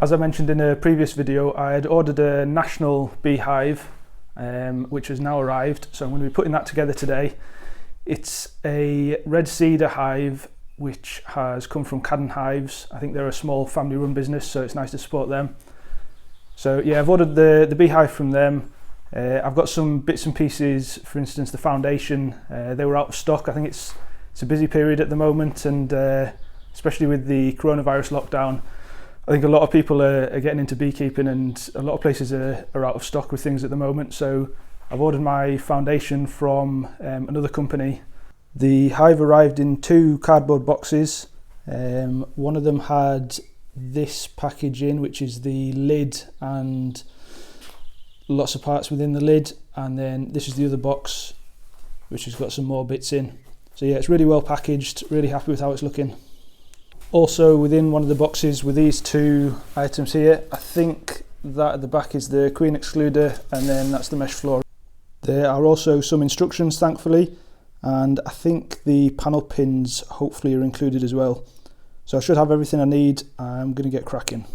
As I mentioned in a previous video, I had ordered a national beehive, which has now arrived, so I'm going to be putting that together today. It's a red cedar hive which has come from Cadden Hives. I think they're a small family run business, so it's nice to support them. So yeah, I've ordered the beehive from them. I've got some bits and pieces, for instance the foundation, they were out of stock. I think it's a busy period at the moment, and especially with the coronavirus lockdown, I think a lot of people are getting into beekeeping, and a lot of places are out of stock with things at the moment. So I've ordered my foundation from another company. The hive arrived in 2 cardboard boxes. One of them had this package in, which is the lid and lots of parts within the lid, and then this is the other box which has got some more bits in. So yeah, it's really well packaged, really happy with how it's looking. Also within one of the boxes with these 2 items here, I think that at the back is the queen excluder, and then that's the mesh floor. There are also some instructions, thankfully, and I think the panel pins hopefully are included as well. So I should have everything I need. I'm going to get cracking.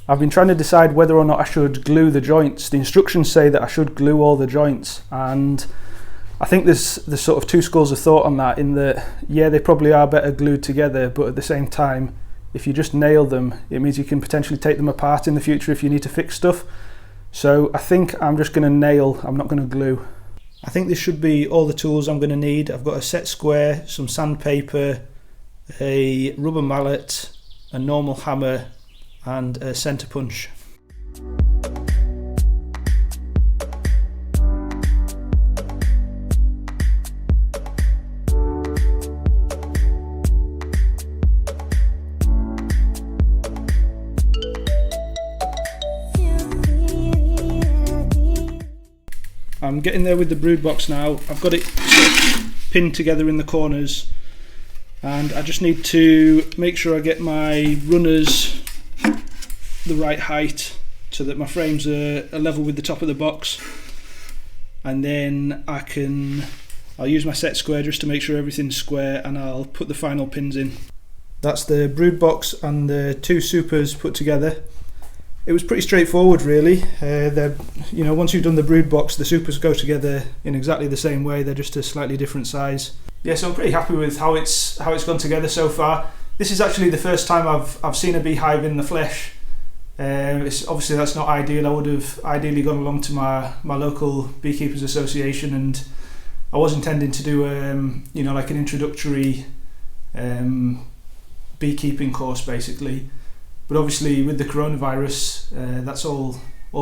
I've been trying to decide whether or not I should glue the joints. The instructions say that I should glue all the joints, and I think there's sort of 2 schools of thought on that, in that yeah, they probably are better glued together, but at the same time, if you just nail them, it means you can potentially take them apart in the future if you need to fix stuff. So I think I'm just going to nail, I'm not going to glue. I think this should be all the tools I'm going to need. I've got a set square, some sandpaper, a rubber mallet, a normal hammer, and a centre punch. I'm getting there with the brood box now. I've got it pinned together in the corners, and I just need to make sure I get my runners the right height so that my frames are level with the top of the box, and then I'll use my set square just to make sure everything's square, and I'll put the final pins in. That's the brood box and the 2 supers put together. It was pretty straightforward really. Once you've done the brood box, the supers go together in exactly the same way, they're just a slightly different size. Yeah, so I'm pretty happy with how it's gone together so far. This is actually the first time I've seen a beehive in the flesh. Obviously that's not ideal. I would have ideally gone along to my local beekeepers association, and I was intending to do like an introductory beekeeping course basically, but obviously with the coronavirus that's all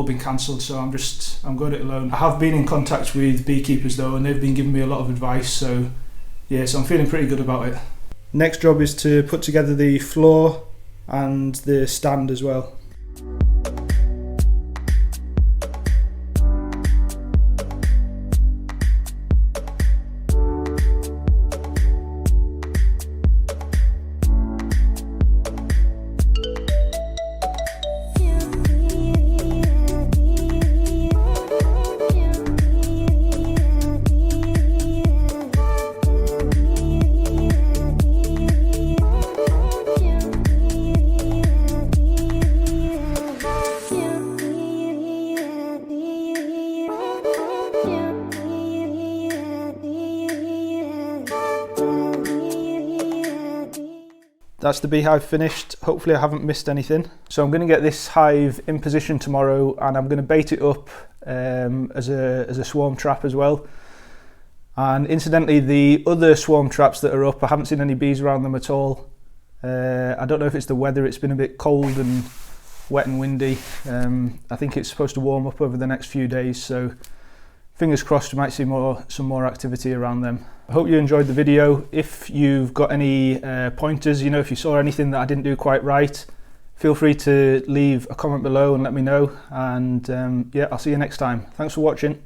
been cancelled, so I'm going it alone. I have been in contact with beekeepers though, and they've been giving me a lot of advice, so yeah, so I'm feeling pretty good about it. Next job is to put together the floor and the stand as well. That's the beehive finished. Hopefully I haven't missed anything. So I'm going to get this hive in position tomorrow, and I'm going to bait it up as a swarm trap as well. And incidentally, the other swarm traps that are up, I haven't seen any bees around them at all. I don't know if it's the weather, it's been a bit cold and wet and windy. I think it's supposed to warm up over the next few days, so fingers crossed we might see some more activity around them. I hope you enjoyed the video. If you've got any pointers, if you saw anything that I didn't do quite right, feel free to leave a comment below and let me know. And yeah, I'll see you next time. Thanks for watching.